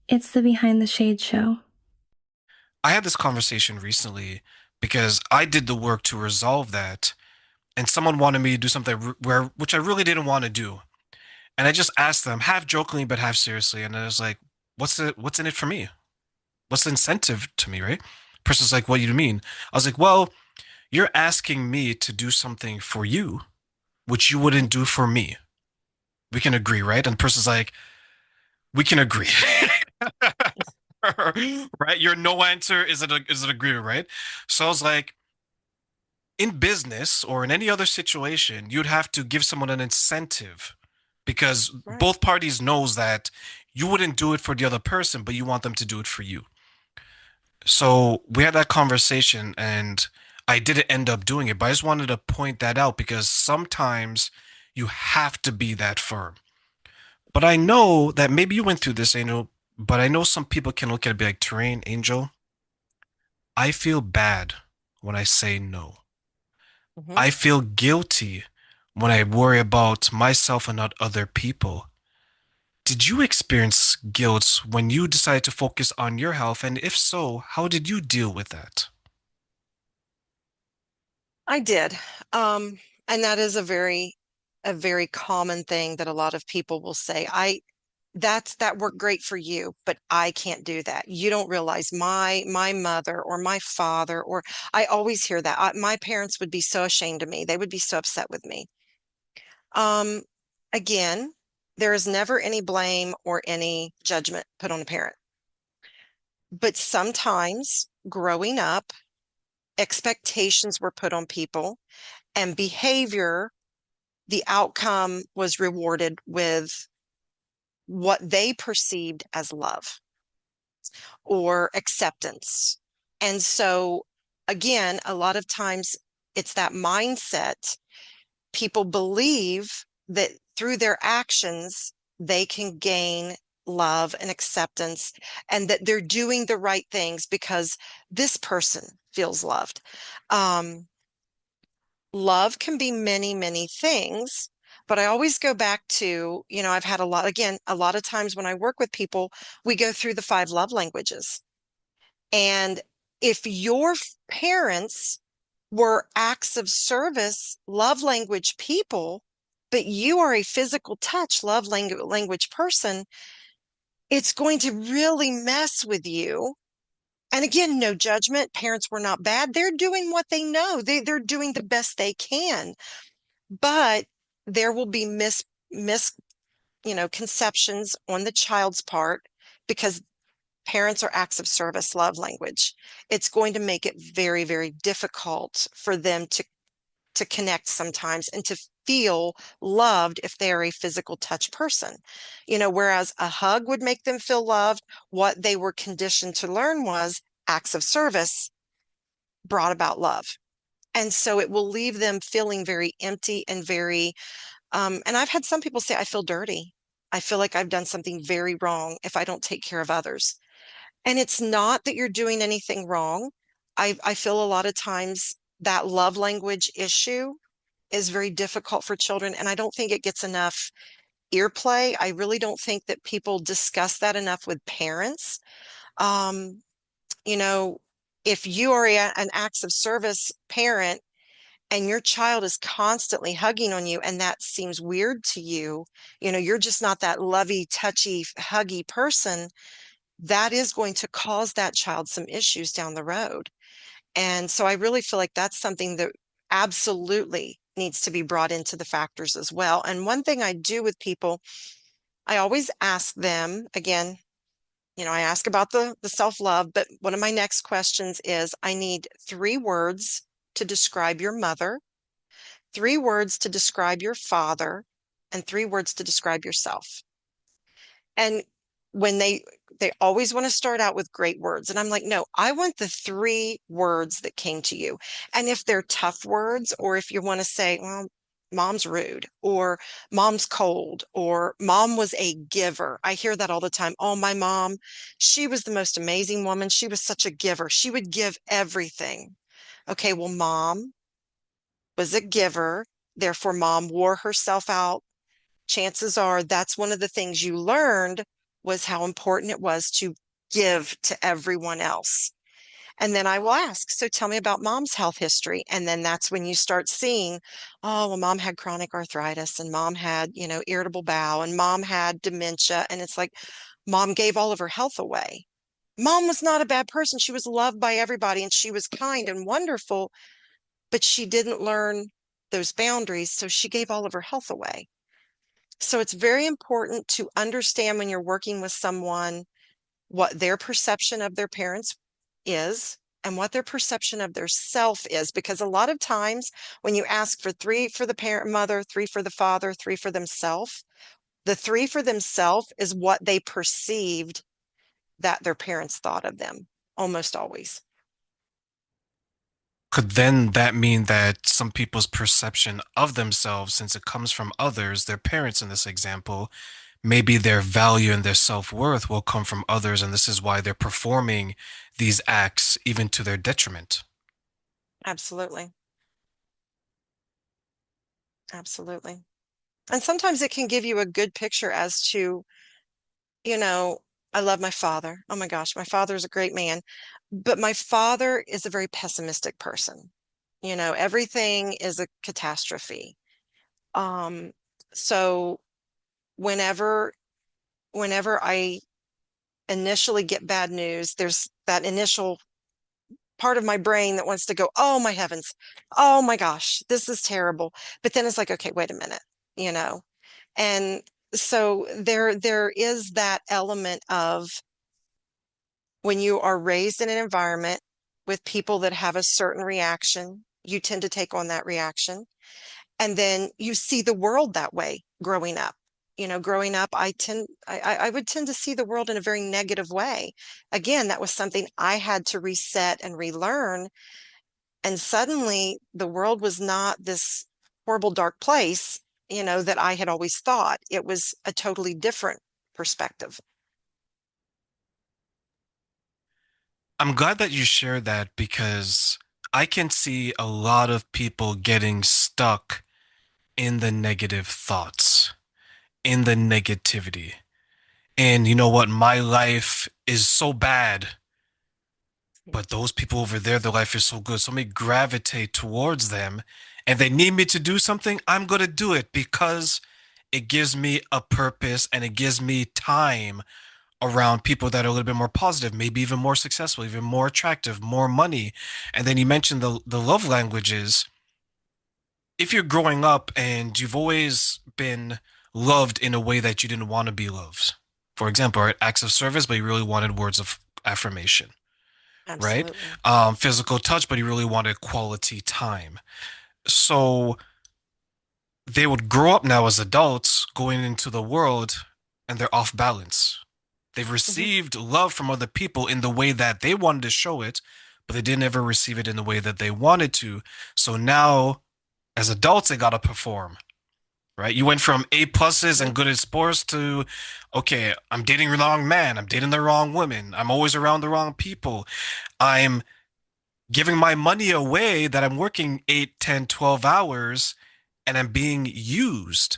It's the Behind the Shade show. I had this conversation recently because I did the work to resolve that, and someone wanted me to do something which I really didn't want to do. And I just asked them, half jokingly but half seriously, and I was like, what's in it for me? What's the incentive to me, right? Person's like, what do you mean? I was like, well, you're asking me to do something for you, which you wouldn't do for me. We can agree, right? And the person's like, we can agree. Right? Your no answer is an agreement, right? So I was like, in business or in any other situation, you'd have to give someone an incentive because Right. both parties knows that you wouldn't do it for the other person, but you want them to do it for you. So we had that conversation and I didn't end up doing it, but I just wanted to point that out because sometimes you have to be that firm. But I know that maybe you went through this, Angel, but I know some people can look at it and be like, Terrain, Angel, I feel bad when I say no. Hmm. I feel guilty when I worry about myself and not other people. Did you experience guilt when you decided to focus on your health? And if so, how did you deal with that? I did. Um, and that is a very common thing that a lot of people will say. That worked great for you, but I can't do that. You don't realize my mother or my father, or I always hear that. My parents would be so ashamed of me. They would be so upset with me. Um, Again, there is never any blame or any judgment put on a parent. But sometimes growing up, expectations were put on people and behavior, the outcome was rewarded with what they perceived as love or acceptance. And so, again, a lot of times it's that mindset. People believe that through their actions, they can gain love and acceptance and that they're doing the right things because this person feels loved. Um, Love can be many, many things, but I always go back to, I've had a lot of times when I work with people, we go through the five love languages. And if your parents were acts of service, love language people, but you are a physical touch language person, it's going to really mess with you. And again, no judgment. Parents were not bad. They're doing what they know. They're doing the best they can. But there will be conceptions on the child's part because parents are acts of service, love language. It's going to make it very, very difficult for them to connect sometimes and to feel loved if they're a physical touch person. Whereas a hug would make them feel loved, what they were conditioned to learn was acts of service brought about love. And so it will leave them feeling very empty and and I've had some people say, I feel dirty. I feel like I've done something very wrong if I don't take care of others. And it's not that you're doing anything wrong. I feel a lot of times that love language issue is very difficult for children, and I don't think it gets enough earplay. I really don't think that people discuss that enough with parents. Um, you know, if you are an acts of service parent and your child is constantly hugging on you and that seems weird to you, you're just not that lovey, touchy, huggy person, that is going to cause that child some issues down the road. And so I really feel like that's something that absolutely needs to be brought into the factors as well. And one thing I do with people, I always ask them again, I ask about the self-love, but one of my next questions is I need 3 words to describe your mother, 3 words to describe your father, and 3 words to describe yourself. And when they always want to start out with great words. And I'm like, no, I want the 3 words that came to you. And if they're tough words, or if you want to say, well, mom's rude, or mom's cold, or mom was a giver. I hear that all the time. Oh, my mom, she was the most amazing woman. She was such a giver. She would give everything. Okay, well, mom was a giver. Therefore, mom wore herself out. Chances are that's one of the things you learned was how important it was to give to everyone else. And then I will ask, so tell me about mom's health history. And then that's when you start seeing, oh, well, mom had chronic arthritis and mom had, irritable bowel and mom had dementia. And it's like, mom gave all of her health away. Mom was not a bad person. She was loved by everybody and she was kind and wonderful, but she didn't learn those boundaries. So she gave all of her health away. So it's very important to understand when you're working with someone what their perception of their parents is and what their perception of their self is. Because a lot of times when you ask for three for the parent mother, three for the father, three for themselves, the three for themselves is what they perceived that their parents thought of them, almost always. Could then that mean that some people's perception of themselves, since it comes from others, their parents in this example, maybe their value and their self-worth will come from others, and this is why they're performing these acts even to their detriment? Absolutely. Absolutely. And sometimes it can give you a good picture as to, you know, I love my father. Oh my gosh, my father is a great man. But my father is a very pessimistic person. Everything is a catastrophe. Um, so whenever whenever I initially get bad news, there's that initial part of my brain that wants to go, oh my heavens, oh my gosh, this is terrible. But then it's like, okay, wait a minute, you know. And so there is that element of when you are raised in an environment with people that have a certain reaction, you tend to take on that reaction. And then you see the world that way growing up. Growing up, I would tend to see the world in a very negative way. Again, that was something I had to reset and relearn. And suddenly the world was not this horrible, dark place, that I had always thought. It was a totally different perspective. I'm glad that you shared that because I can see a lot of people getting stuck in the negative thoughts, in the negativity. And you know what? My life is so bad, but those people over there, their life is so good. So let me gravitate towards them. And they need me to do something, I'm going to do it because it gives me a purpose and it gives me time around people that are a little bit more positive, maybe even more successful, even more attractive, more money. And then you mentioned the love languages. If you're growing up and you've always been loved in a way that you didn't want to be loved, for example, right, acts of service, but you really wanted words of affirmation, right? Absolutely. Physical touch, but you really wanted quality time. So they would grow up now as adults going into the world and they're off balance. They've Hmm. received love from other people in the way that they wanted to show it, but they didn't ever receive it in the way that they wanted to. So now, as adults, they got to perform, right? You went from A pluses and Hmm. good at sports to, okay, I'm dating the wrong man. I'm dating the wrong woman. I'm always around the wrong people. I'm giving my money away that I'm working 8, 10, 12 hours and I'm being used.